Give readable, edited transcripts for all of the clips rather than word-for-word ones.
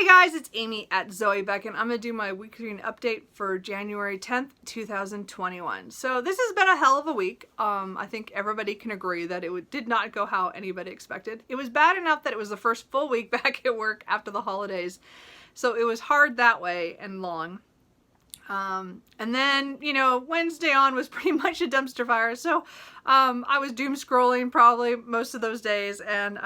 Hey guys, it's Amy at Zoe Beck, and I'm going to do my weekly reading update for January 10th, 2021. So this has been a hell of a week. I think everybody can agree that it did not go how anybody expected. It was bad enough that it was the first full week back at work after the holidays. So it was hard that way and long. And then, you know, Wednesday on was pretty much a dumpster fire. So I was doom scrolling probably most of those days, and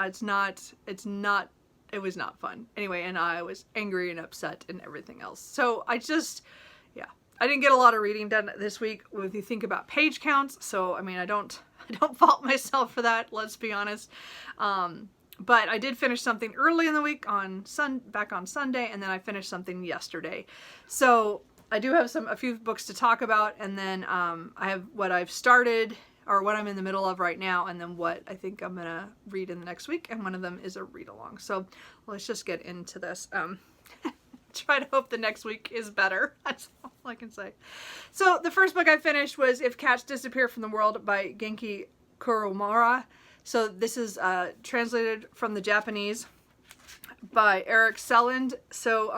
it was not fun. Anyway, and I was angry and upset and everything else. So I didn't get a lot of reading done this week if you think about page counts. So, I mean, I don't fault myself for that, let's be honest. But I did finish something early in the week back on Sunday, and then I finished something yesterday. So I do have a few books to talk about, and then I have what I've started or what I'm in the middle of right now, and then what I think I'm gonna read in the next week, and one of them is a read along. So let's just get into this. Try to hope the next week is better. That's all I can say. So the first book I finished was If Cats Disappear from the World by Genki Kuromura. So this is translated from the Japanese by Eric Selland. So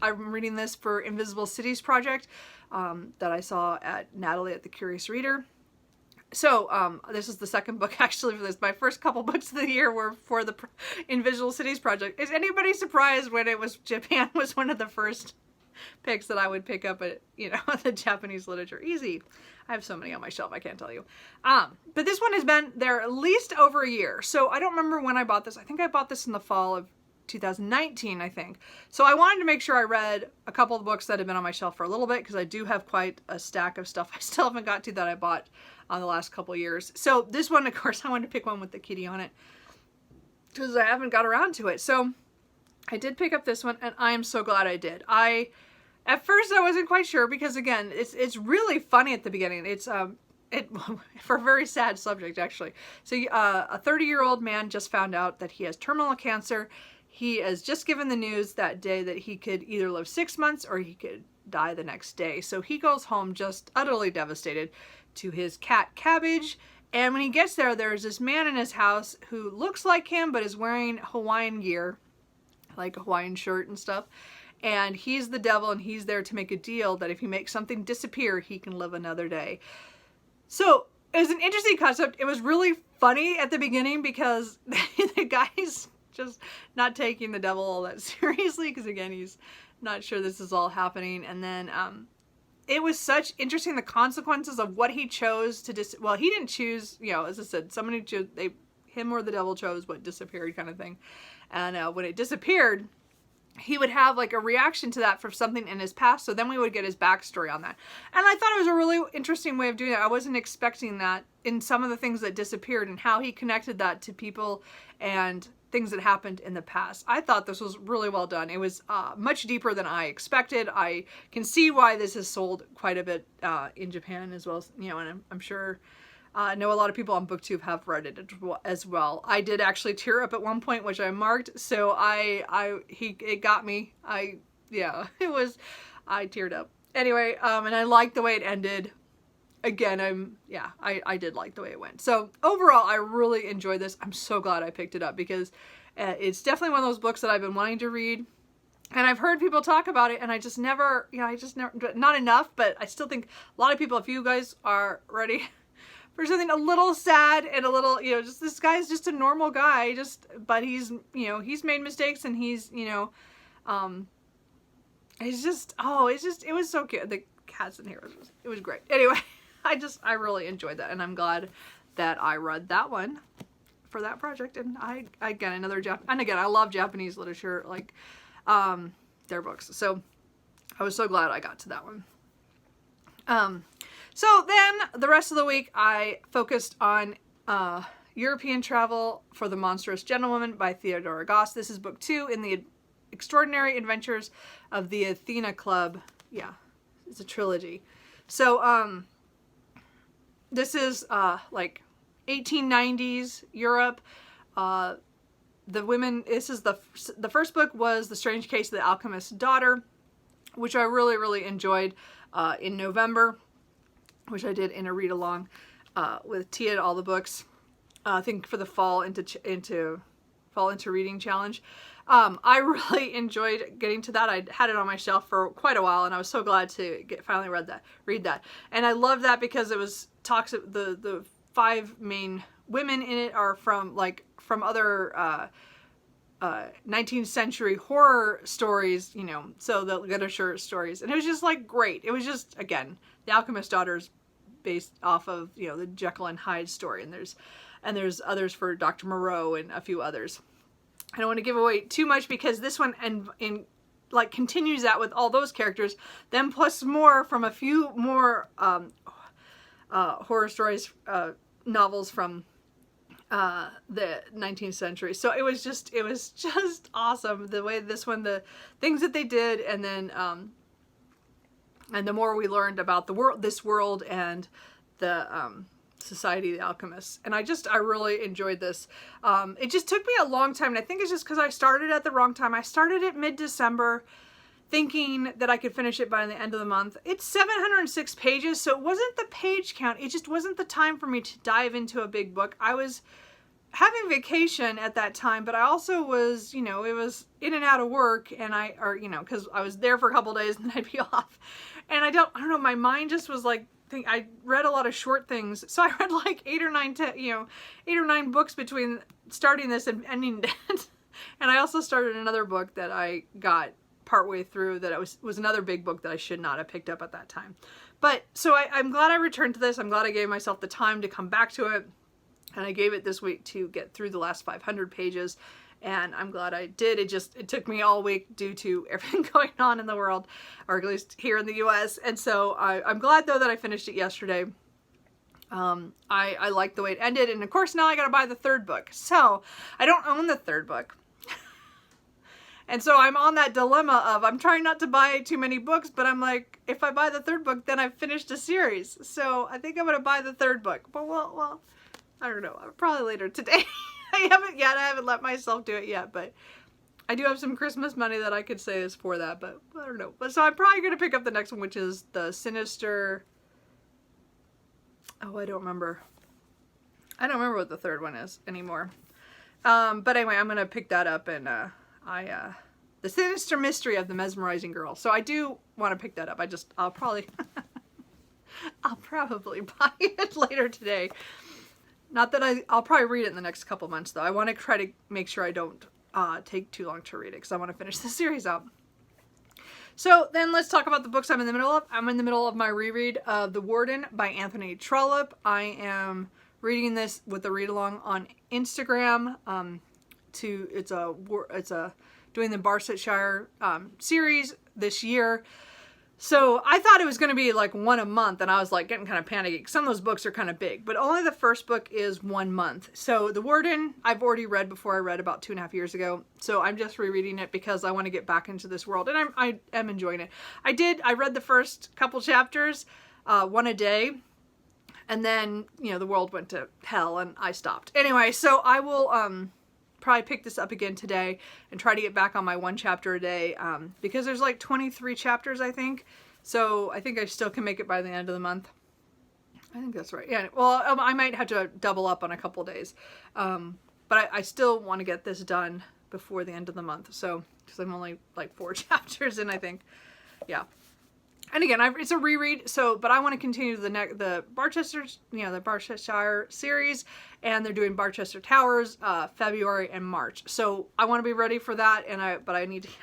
I'm reading this for Invisible Cities project that I saw at Natalie at the Curious Reader. So this is the second book actually for this. My first couple books of the year were for the Invisible Cities project. Is anybody surprised when it was Japan was one of the first picks that I would pick up at, you know, the Japanese literature? Easy. I have so many on my shelf, I can't tell you. But this one has been there at least over a year. So I don't remember when I bought this. I think I bought this in the fall of 2019, I think. So I wanted to make sure I read a couple of books that have been on my shelf for a little bit, because I do have quite a stack of stuff I still haven't got to that I bought on the last couple of years. So this one, of course, I wanted to pick one with the kitty on it because I haven't got around to it. So I did pick up this one, and I am so glad I did. At first I wasn't quite sure, because again, it's really funny at the beginning. It's for a very sad subject, actually. So a 30-year-old man just found out that he has terminal cancer. He has just given the news that day that he could either live 6 months or he could die the next day. So he goes home just utterly devastated to his cat Cabbage. And when he gets there, there's this man in his house who looks like him but is wearing Hawaiian gear, like a Hawaiian shirt and stuff. And he's the devil, and he's there to make a deal that if he makes something disappear, he can live another day. So it was an interesting concept. It was really funny at the beginning because the guy's just not taking the devil all that seriously, because again, he's not sure this is all happening. And then it was such interesting, the consequences of what he chose to well, he didn't choose, you know, as I said, somebody chose, him or the devil chose what disappeared, kind of thing. And when it disappeared, he would have like a reaction to that for something in his past. So then we would get his backstory on that. And I thought it was a really interesting way of doing it. I wasn't expecting that in some of the things that disappeared and how he connected that to people and things that happened in the past. I thought this was really well done. It was much deeper than I expected. I can see why this has sold quite a bit in Japan as well, you know, and I'm sure I know a lot of people on BookTube have read it as well. I did actually tear up at one point, which I marked. So it got me. I teared up. Anyway, and I liked the way it ended. Again, I did like the way it went. So overall, I really enjoyed this. I'm so glad I picked it up, because it's definitely one of those books that I've been wanting to read. And I've heard people talk about it, and I just never, not enough, but I still think a lot of people, if you guys are ready for something a little sad and a little, you know, just this guy's just a normal guy, but he's, you know, he's made mistakes, and he's, you know, it was so cute. The cats in here, it was great. Anyway, I really enjoyed that, and I'm glad that I read that one for that project. And again, I love Japanese literature, like, their books. So I was so glad I got to that one. So then the rest of the week I focused on European travel for the Monstrous Gentlewoman by Theodora Goss. This is book 2 in the Extraordinary Adventures of the Athena Club. Yeah, it's a trilogy. So this is like 1890s Europe. This is the first book was The Strange Case of the Alchemist's Daughter, which I really, really enjoyed in November, which I did in a read along with Tia and all the books. I think for the fall into reading challenge. I really enjoyed getting to that. I had it on my shelf for quite a while, and I was so glad to finally read that. And I love that because it was talks of the 5 main women in it are from other 19th century horror stories, you know, so the literature stories. And it was just like great. It was just, again, The Alchemist's Daughters based off of, you know, the Jekyll and Hyde story, and there's others for Dr. Moreau and a few others. I don't want to give away too much because this one like continues that with all those characters, then plus more from a few more horror stories, novels from the 19th century. So it was just awesome the way this one, the things that they did, and then and the more we learned about this world and the Society of the Alchemists. And I really enjoyed this. It just took me a long time, and I think it's just because I started at the wrong time. I started it mid-December thinking that I could finish it by the end of the month. It's 706 pages, so it wasn't the page count. It just wasn't the time for me to dive into a big book. I was having vacation at that time, but I also was, you know, it was in and out of work, and because I was there for a couple days and then I'd be off. And I don't know, my mind just was like, I read a lot of short things, so I read like 8 or 9 books between starting this and ending it. And I also started another book that I got partway through that was another big book that I should not have picked up at that time. But so I'm glad I returned to this. I'm glad I gave myself the time to come back to it, and I gave it this week to get through the last 500 pages. And I'm glad I did. It took me all week due to everything going on in the world, or at least here in the US. And so I'm glad though that I finished it yesterday. I liked the way it ended. And of course now I gotta buy the 3rd book. So I don't own the 3rd book. And so I'm on that dilemma of, I'm trying not to buy too many books, but I'm like, if I buy the 3rd book, then I've finished a series. So I think I'm gonna buy the 3rd book. But well, I don't know, probably later today. I haven't let myself do it yet, but I do have some Christmas money that I could say is for that, but I don't know. But so I'm probably going to pick up the next one, which is the Sinister, I don't remember what the 3rd one is anymore. But anyway, I'm going to pick that up, and the Sinister Mystery of the Mesmerizing Girl. So I do want to pick that up. I'll probably buy it later today. Not that I'll probably read it in the next couple months, though. I want to try to make sure I don't take too long to read it, because I want to finish the series out. So then let's talk about the books I'm in the middle of. I'm in the middle of my reread of The Warden by Anthony Trollope. I am reading this with a read-along on Instagram. It's doing the Barsetshire series this year. So I thought it was going to be like 1 a month, and I was like getting kind of panicky. Some of those books are kind of big, but only the first book is 1 month. So The Warden, I've already read before. I read about 2.5 years ago. So I'm just rereading it because I want to get back into this world, and I am enjoying it. I read the first couple chapters, 1 a day, and then, you know, the world went to hell and I stopped. Anyway, so I will probably pick this up again today and try to get back on my 1 chapter a day, because there's like 23 chapters, I think. So I think I still can make it by the end of the month. I think that's right. Yeah. Well, I might have to double up on a couple days. But I still want to get this done before the end of the month. So, because I'm only like 4 chapters in, I think. Yeah. And again, it's a reread, but I want to continue the Barsetshire series, and they're doing Barchester Towers, February and March. So I want to be ready for that, I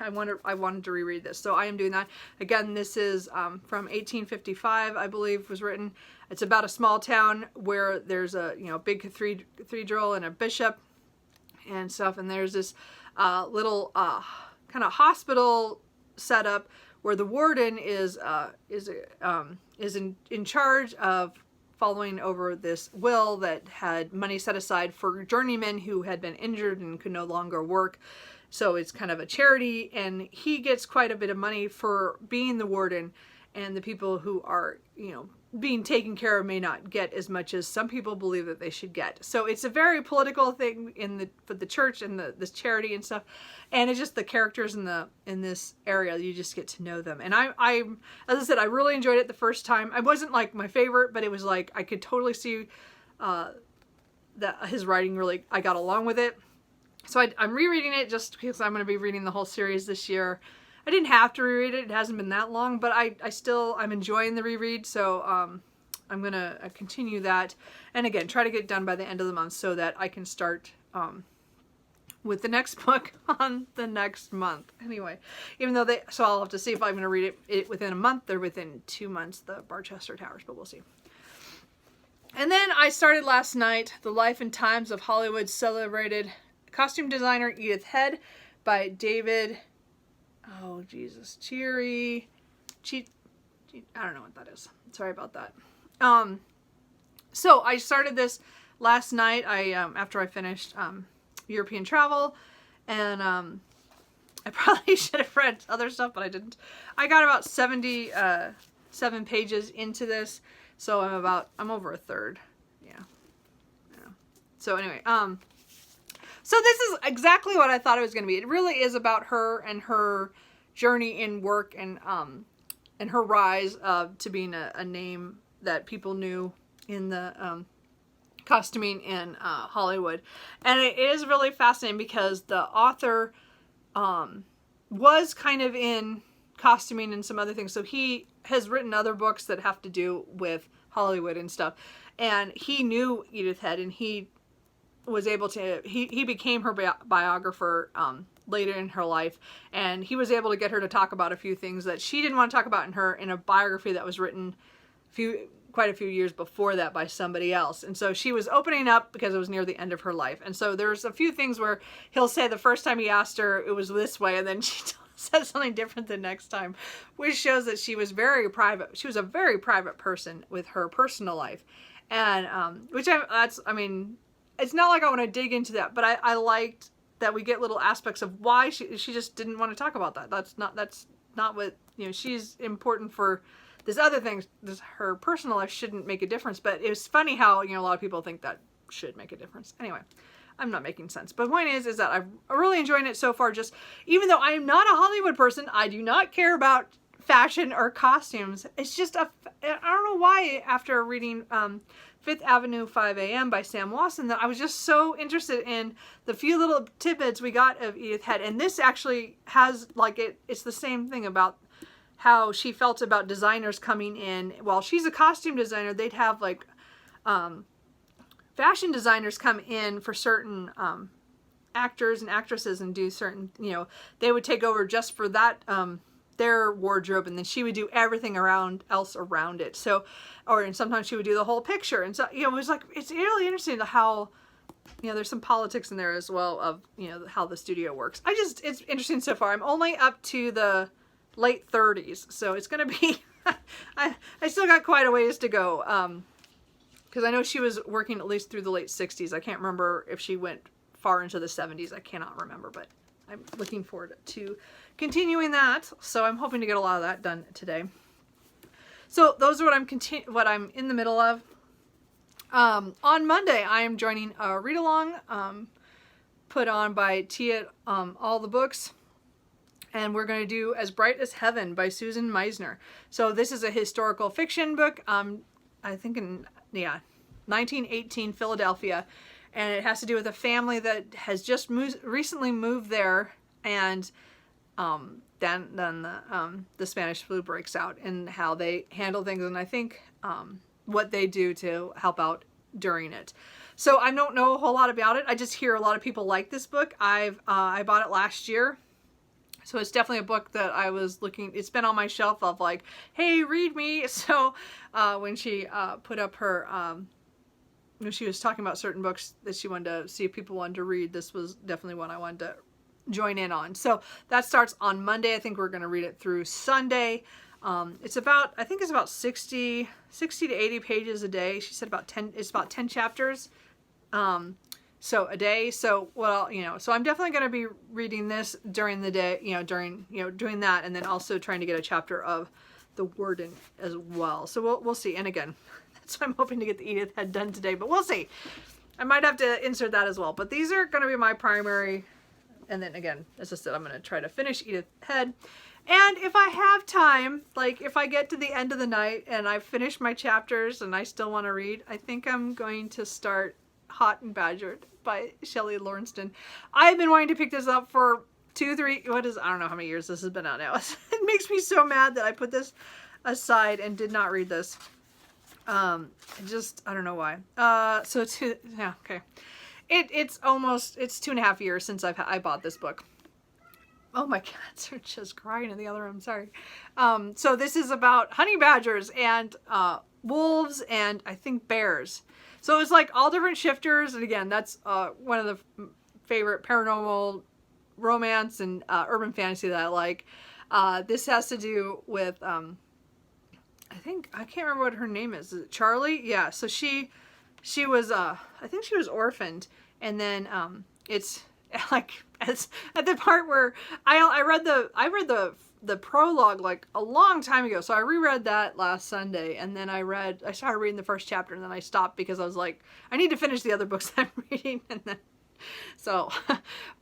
wanted to reread this, so I am doing that. Again, this is from 1855, I believe, was written. It's about a small town where there's a big cathedral and a bishop and stuff, and there's this little kind of hospital setup where the warden is in charge of following over this will that had money set aside for journeymen who had been injured and could no longer work. So it's kind of a charity, and he gets quite a bit of money for being the warden, and the people who are, being taken care of may not get as much as some people believe that they should get. So it's a very political thing for the church and this charity and stuff. And it's just the characters in this area, you just get to know them. And I as I said, I really enjoyed it the first time. I wasn't like my favorite, but it was like I could totally see that his writing really, I got along with it. So I'm rereading it just because I'm going to be reading the whole series this year. I didn't have to reread it. It hasn't been that long, but I'm enjoying the reread. So I'm going to continue that. And again, try to get it done by the end of the month so that I can start with the next book on the next month. Anyway, even though so I'll have to see if I'm going to read it within a month or within 2 months, the Barchester Towers, but we'll see. And then I started last night, The Life and Times of Hollywood's Celebrated Costume Designer Edith Head by David, oh Jesus, I don't know what that is. Sorry about that. So I started this last night. After I finished European travel, and I probably should have read other stuff, but I didn't. I got about 77 pages into this, so I'm over a third. Yeah. So anyway, so this is exactly what I thought it was going to be. It really is about her and her journey in work and her rise to being a name that people knew in the costuming in Hollywood. And it is really fascinating because the author was kind of in costuming and some other things. So he has written other books that have to do with Hollywood and stuff. And he knew Edith Head, and he was able to, he became her biographer later in her life, and he was able to get her to talk about a few things that she didn't want to talk about in a biography that was written quite a few years before that by somebody else. And so she was opening up because it was near the end of her life. And so there's a few things where he'll say the first time he asked her it was this way, and then she said something different the next time, which shows that she was very private. She was a very private person with her personal life. And it's not like I want to dig into that, but I liked that we get little aspects of why she just didn't want to talk about that. That's not what, she's important for this other thing. Her personal life shouldn't make a difference, but it was funny how, a lot of people think that should make a difference. Anyway, I'm not making sense. But the point is that I'm really enjoying it so far. Just, even though I am not a Hollywood person, I do not care about fashion or costumes. It's just I don't know why, after reading Fifth Avenue 5 a.m. by Sam Wasson, that I was just so interested in the few little tidbits we got of Edith Head. And this actually has, it's the same thing about how she felt about designers coming in. While she's a costume designer, they'd have fashion designers come in for certain actors and actresses and do certain, they would take over just for that their wardrobe, and then she would do everything else around it. So, and sometimes she would do the whole picture. And so, it was it's really interesting how, there's some politics in there as well of, how the studio works. It's interesting so far. I'm only up to the late 30s, so it's going to be, I still got quite a ways to go. Because I know she was working at least through the late 60s. I can't remember if she went far into the 70s. I cannot remember, but I'm looking forward to continuing that. So I'm hoping to get a lot of that done today. So those are what I'm in the middle of. On Monday, I am joining a read-along put on by Tia, All the Books. And we're going to do As Bright as Heaven by Susan Meisner. So this is a historical fiction book, I think in 1918 Philadelphia. And it has to do with a family that has just recently moved there, and then the Spanish flu breaks out, and how they handle things, and I think what they do to help out during it. So I don't know a whole lot about it. I just hear a lot of people like this book. I bought it last year. So it's definitely a book that I was looking, it's been on my shelf of hey, read me. So when she put up her, when she was talking about certain books that she wanted to see if people wanted to read, this was definitely one I wanted to join in on. So that starts on Monday. I think we're going to read it through Sunday. I think it's about 60 to 80 pages a day. She said it's about 10 chapters. So a day. So, so I'm definitely going to be reading this during the day, doing that, and then also trying to get a chapter of the Warden as well. So we'll see. And again, that's why I'm hoping to get the Edith Head done today, but we'll see. I might have to insert that as well, but these are going to be my primary. And then again, as I said, I'm going to try to finish Edith Head. And if I have time, if I get to the end of the night and I've finished my chapters and I still want to read, I think I'm going to start Hot and Badgered by Shelley Lawrenston. I've been wanting to pick this up for 2-3, I don't know how many years this has been out now. It makes me so mad that I put this aside and did not read this. I don't know why. So yeah, okay. It's 2.5 years since I bought this book. Oh, my cats are just crying in the other room. Sorry. So this is about honey badgers and wolves and I think bears. So it's like all different shifters. And again, that's one of the favorite paranormal romance and urban fantasy that I like. This has to do with, I can't remember what her name is. Is it Charlie? Yeah. So she was, I think she was orphaned. And then it's like at the part where I read the prologue like a long time ago. So I reread that last Sunday, and then I started reading the first chapter, and then I stopped because I was like, I need to finish the other books I'm reading. And then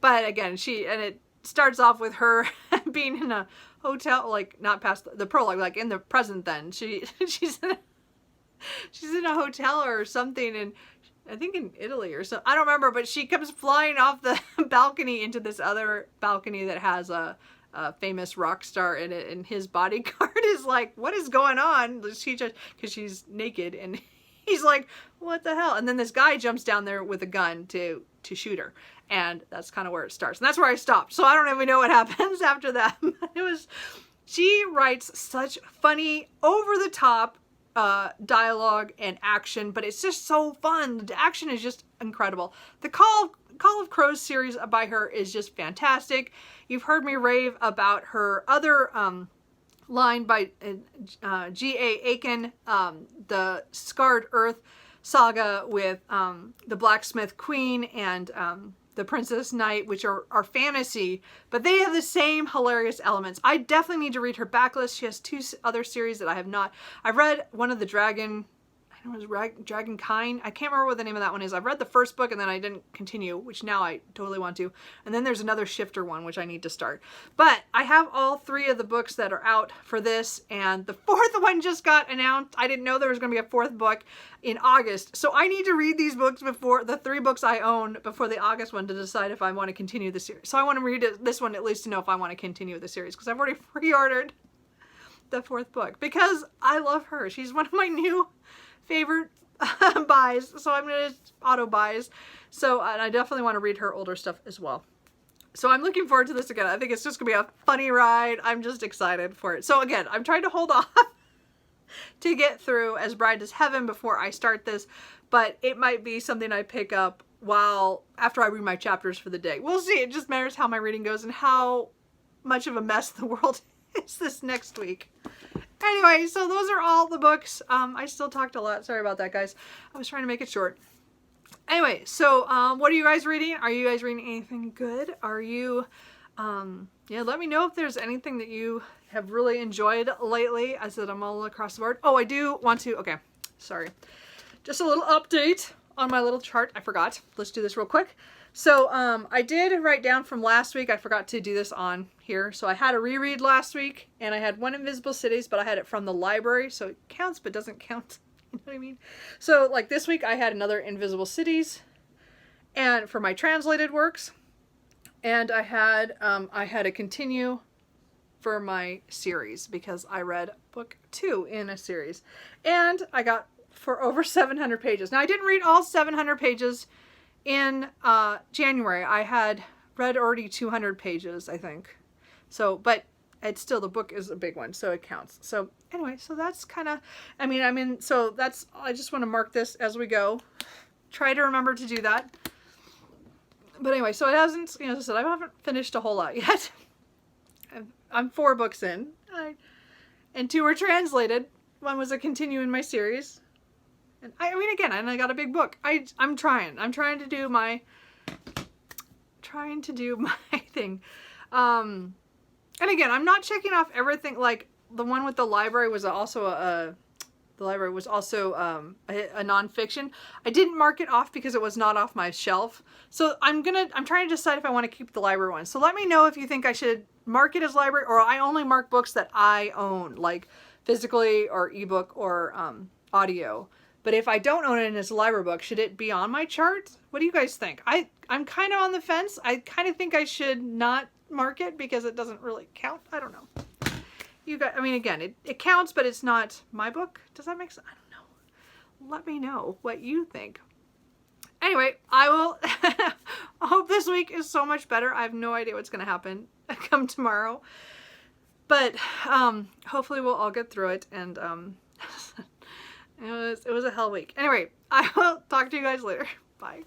but again, it starts off with her being in a hotel, like not past the prologue, like in the present. Then she's in a hotel or something, and I think in Italy or so. I don't remember, but she comes flying off the balcony into this other balcony that has a famous rock star in it, and his bodyguard is like, what is going on? Because she's naked, and he's like, what the hell? And then this guy jumps down there with a gun to shoot her, and that's kind of where it starts. And that's where I stopped. So I don't even know what happens after that. She writes such funny, over-the-top dialogue and action, but it's just so fun. The action is just incredible. The Call of Crows series by her is just fantastic. You've heard me rave about her other line by G.A. Aiken, the Scarred Earth saga with the Blacksmith Queen and the Princess Knight, which are fantasy, but they have the same hilarious elements. I definitely need to read her backlist. She has 2 other series that I have not. I've read one of the Dragon Kind. I can't remember what the name of that one is. I've read the first book and then I didn't continue, which now I totally want to. And then there's another shifter one, which I need to start. But I have all 3 of the books that are out for this, and the 4th one just got announced. I didn't know there was going to be a 4th book in August. So I need to read these books before the 3 books I own before the August one to decide if I want to continue the series. So I want to read this one at least to know if I want to continue the series, because I've already pre-ordered the 4th book because I love her. She's one of my new favorite buys, so I'm gonna auto buys. So and I definitely want to read her older stuff as well. So I'm looking forward to this again. I think it's just gonna be a funny ride. I'm just excited for it. So again, I'm trying to hold off to get through As Bride as Heaven before I start this, but it might be something I pick up after I read my chapters for the day. We'll see. It just matters how my reading goes and how much of a mess the world is this next week. Anyway, so those are all the books. I still talked a lot. Sorry about that, guys. I was trying to make it short. Anyway, so what are you guys reading? Are you guys reading anything good? Are you, let me know if there's anything that you have really enjoyed lately. I said I'm all across the board. Oh, I do want to, okay, sorry. Just a little update on my little chart. I forgot. Let's do this real quick. So I did write down from last week. I forgot to do this on here. So I had a reread last week, and I had one Invisible Cities, but I had it from the library, so it counts but doesn't count. You know what I mean? So like this week I had another Invisible Cities, and for my translated works, and I had a continue for my series because I read book 2 in a series, and I got for over 700 pages. Now I didn't read all 700 pages in January. I had read already 200 pages, I think. So, but it's still, the book is a big one, so it counts. So anyway, so that's kind of, so that's, I just want to mark this as we go. Try to remember to do that. But anyway, so it hasn't, as I said, I haven't finished a whole lot yet. I'm 4 books in, and 2 were translated. One was a continue in my series. And again, I got a big book. I'm trying to do my thing. And again, I'm not checking off everything. Like the one with the library was also a nonfiction. I didn't mark it off because it was not off my shelf. So I'm trying to decide if I want to keep the library one. So let me know if you think I should mark it as library, or I only mark books that I own, like physically or ebook or audio. But if I don't own it as a library book, should it be on my chart? What do you guys think? I'm kind of on the fence. I kind of think I should not mark it because it doesn't really count. I don't know. You guys, I mean, again, it counts, but it's not my book. Does that make sense? I don't know. Let me know what you think. Anyway, I will I hope this week is so much better. I have no idea what's going to happen come tomorrow. But hopefully we'll all get through it. And it was a hell week. Anyway, I will talk to you guys later. Bye.